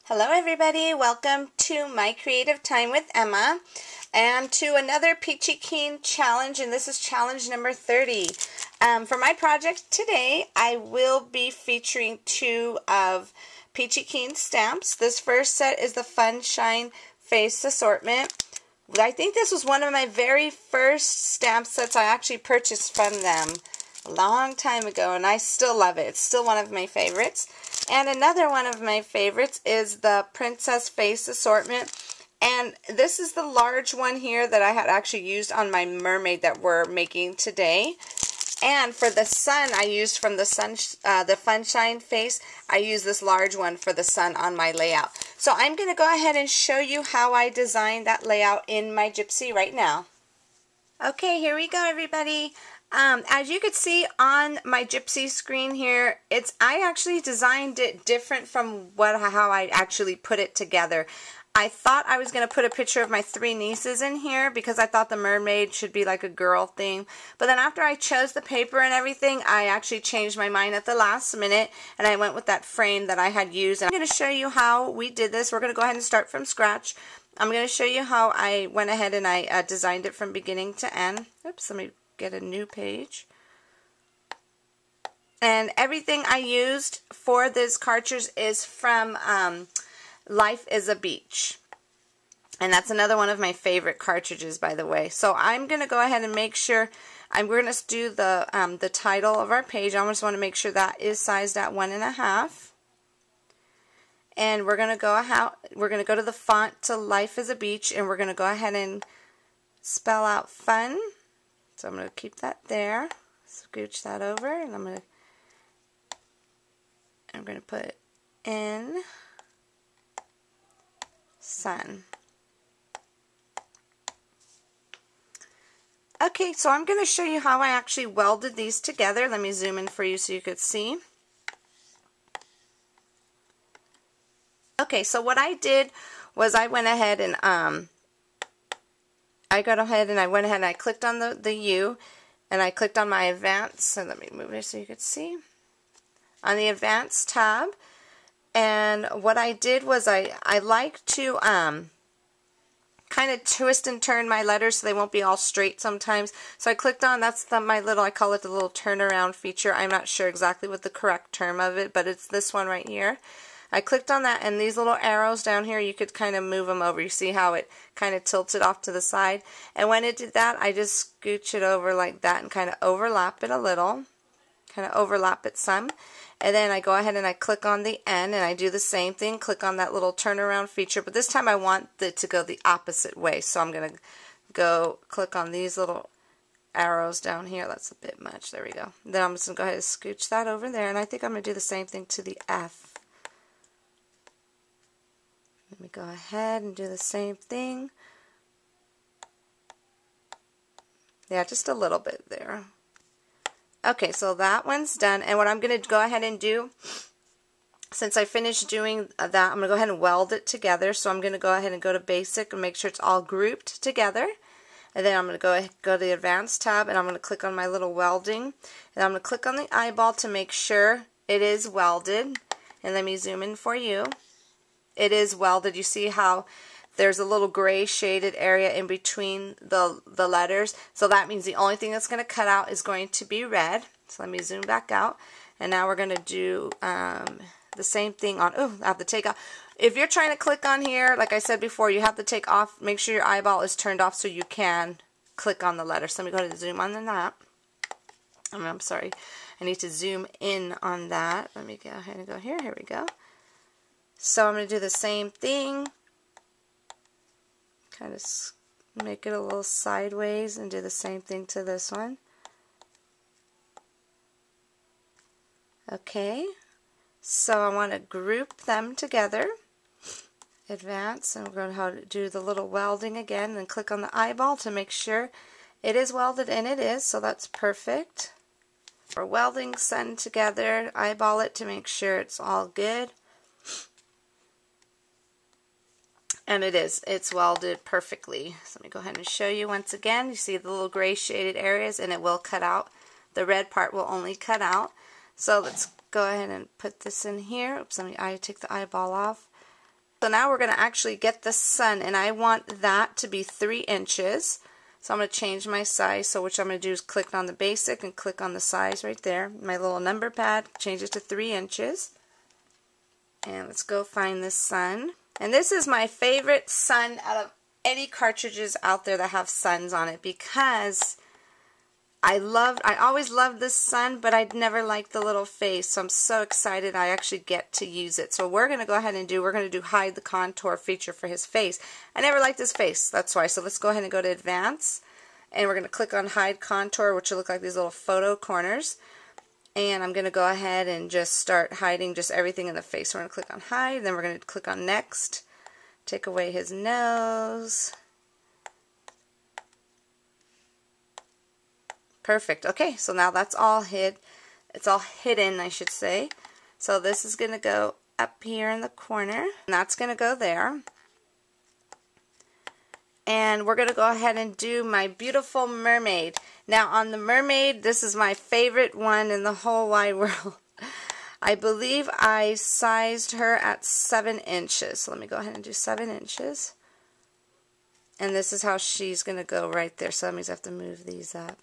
Hello everybody, welcome to my creative time with Emma and to another Peachy Keen challenge, and this is challenge number 30. For my project today, I will be featuring two of Peachy Keen stamps. This first set is the Fun Shine Face Assortment. I think this was one of my very first stamp sets I actually purchased from them a long time ago, and I still love it. It's still one of my favorites. And another one of my favorites is the Princess Face Assortment. And this is the large one here that I had actually used on my mermaid that we're making today. And for the sun, I used from the Funshine Face, I used this large one for the sun on my layout. So I'm going to go ahead and show you how I designed that layout in my gypsy right now. Okay, here we go everybody. As you can see on my gypsy screen here, I actually designed it different from how I actually put it together. I thought I was going to put a picture of my three nieces in here because I thought the mermaid should be like a girl thing. But then after I chose the paper and everything, I actually changed my mind at the last minute and I went with that frame that I had used. And I'm going to show you how we did this. We're going to go ahead and start from scratch. I'm going to show you how I went ahead and I designed it from beginning to end. Oops, let me get a new page. And everything I used for this cartridge is from Life is a Beach. And that's another one of my favorite cartridges, by the way. So I'm going to go ahead and make sure, we're going to do the title of our page. I just want to make sure that is sized at 1.5. And we're going to go to the font to Life is a Beach, and we're going to go ahead and spell out fun. So I'm going to keep that there, scooch that over, and I'm going to put in sun. Okay, so I'm going to show you how I actually welded these together. Let me zoom in for you so you could see. Okay, so what I did was I went ahead and I clicked on the U, and I clicked on my advanced, so let me move it so you could see, on the advanced tab. And what I did was I like to kind of twist and turn my letters so they won't be all straight sometimes. So I clicked on, I call it the little turnaround feature. I'm not sure exactly what the correct term of it, but it's this one right here. I clicked on that, and these little arrows down here, you could kind of move them over. You see how it kind of tilted off to the side? And when it did that, I just scooch it over like that and kind of overlap it a little. Kind of overlap it some. And then I go ahead and I click on the N, and I do the same thing. Click on that little turnaround feature. But this time I want it to go the opposite way. So I'm going to go click on these little arrows down here. That's a bit much. There we go. Then I'm just going to go ahead and scooch that over there. And I think I'm going to do the same thing to the F. Let me go ahead and do the same thing. Yeah, just a little bit there. Okay, so that one's done. And what I'm going to go ahead and do, since I finished doing that, I'm going to go ahead and weld it together. So I'm going to go ahead and go to Basic and make sure it's all grouped together. And then I'm going to go to the Advanced tab, and I'm going to click on my little welding. And I'm going to click on the eyeball to make sure it is welded. And let me zoom in for you. It is welded. You see how there's a little gray shaded area in between the letters. So that means the only thing that's going to cut out is going to be red. So let me zoom back out. And now we're going to do the same thing on, I have to take off. If you're trying to click on here, like I said before, you have to take off, make sure your eyeball is turned off so you can click on the letter. So let me go ahead and zoom on that. I'm sorry. I need to zoom in on that. Let me go ahead and go here. Here we go. So I'm going to do the same thing, kind of make it a little sideways, and do the same thing to this one. Okay, so I want to group them together, advance, and we're going to do the little welding again, and click on the eyeball to make sure it is welded, and it is, so that's perfect. For welding, send together, eyeball it to make sure it's all good. And it's welded perfectly. So let me go ahead and show you once again. You see the little gray shaded areas, and it will cut out The red part will only cut out. So let's go ahead and put this in here. Oops, I take the eyeball off. So now we're going to actually get the sun, and I want that to be 3 inches. So I'm going to change my size. So what I'm going to do is click on the basic and click on the size right there. My little number pad, change it to 3 inches. And let's go find this sun. And this is my favorite sun out of any cartridges out there that have suns on it, because I always loved this sun, but I'd never liked the little face, so I'm so excited I actually get to use it. So we're going to go ahead and we're going to do hide the contour feature for his face. I never liked his face, that's why. So let's go ahead and go to advance, and we're going to click on hide contour, which will look like these little photo corners. And I'm going to go ahead and just start hiding just everything in the face. So we're going to click on hide, then we're going to click on next, take away his nose. Perfect. Okay, so now that's all it's all hidden, I should say. So this is going to go up here in the corner, and that's going to go there. And we're going to go ahead and do my beautiful mermaid. Now on the mermaid, this is my favorite one in the whole wide world. I believe I sized her at 7 inches. So let me go ahead and do 7 inches. And this is how she's going to go right there. So that means I have to move these up.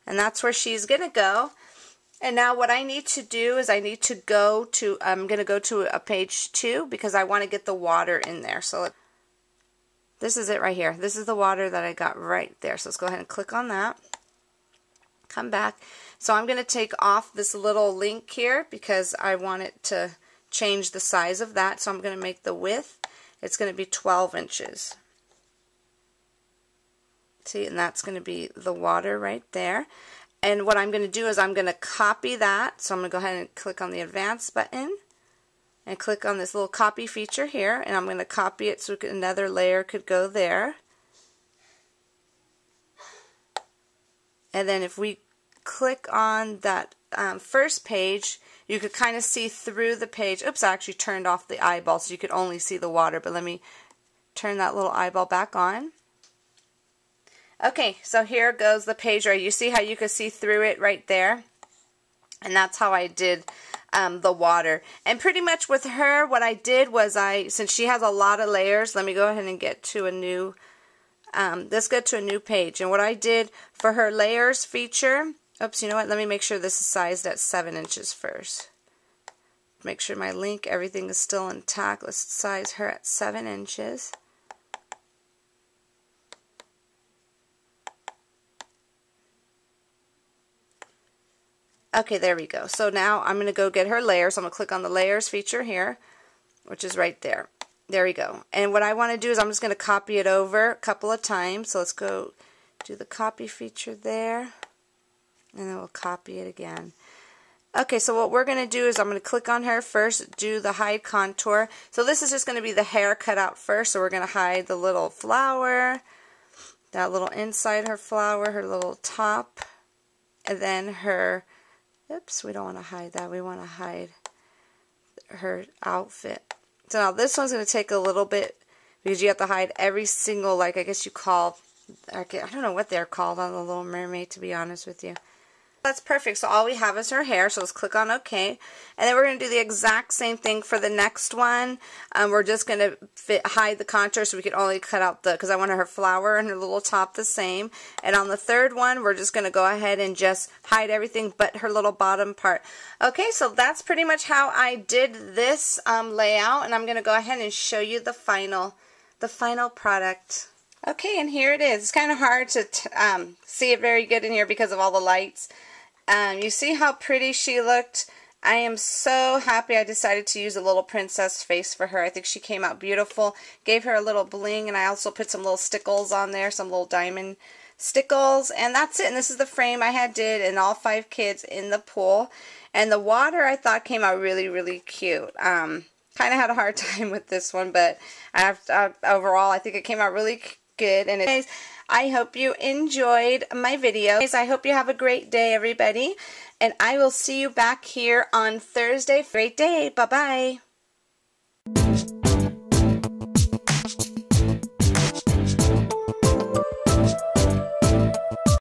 And that's where she's going to go. And now what I need to do is I'm going to go to a page 2 because I want to get the water in there. So this is it right here. This is the water that I got right there. So let's go ahead and click on that. Come back. So I'm going to take off this little link here because I want it to change the size of that. So I'm going to make the width. It's going to be 12 inches. See, and that's going to be the water right there. And what I'm going to do is I'm going to copy that. So I'm going to go ahead and click on the advanced button and click on this little copy feature here, and I'm going to copy it so another layer could go there. And then if we click on that first page, you could kind of see through the page. Oops, I actually turned off the eyeball so you could only see the water, but let me turn that little eyeball back on. Okay, so here goes the page right. You see how you could see through it right there? And that's how I did the water. And pretty much with her, what I did was since she has a lot of layers, let me go ahead and get to a new, let's go to a new page. And what I did for her layers feature, oops, you know what, let me make sure this is sized at 7 inches first. Make sure my link, everything is still intact. Let's size her at 7 inches. Okay, there we go. So now I'm going to go get her layers. I'm going to click on the layers feature here, which is right there. There we go. And what I want to do is I'm just going to copy it over a couple of times. So let's go do the copy feature there, and then we'll copy it again. Okay, so what we're going to do is I'm going to click on her first, do the hide contour. So this is just going to be the hair cut out first. So we're going to hide the little flower, that little inside her flower, her little top, and then her... Oops, we don't want to hide that. We want to hide her outfit. So now this one's going to take a little bit because you have to hide every single, like I guess you call, I don't know what they're called on the Little Mermaid, to be honest with you. That's perfect. So all we have is her hair. So let's click on OK. And then we're going to do the exact same thing for the next one. We're just going to hide the contour so we can only cut out because I want her flower and her little top the same. And on the third one, we're just going to go ahead and just hide everything but her little bottom part. Okay, so that's pretty much how I did this layout. And I'm going to go ahead and show you the final product. Okay, and here it is. It's kind of hard to see it very good in here because of all the lights. You see how pretty she looked? I am so happy I decided to use a little princess face for her. I think she came out beautiful. Gave her a little bling, and I also put some little stickles on there, some little diamond stickles, and that's it. And this is the frame I did, and all 5 kids in the pool. And the water I thought came out really, really cute. Kind of had a hard time with this one, but overall I think it came out really good. And anyways, I hope you enjoyed my video. I hope you have a great day, everybody, and I will see you back here on Thursday. Great day. Bye-bye.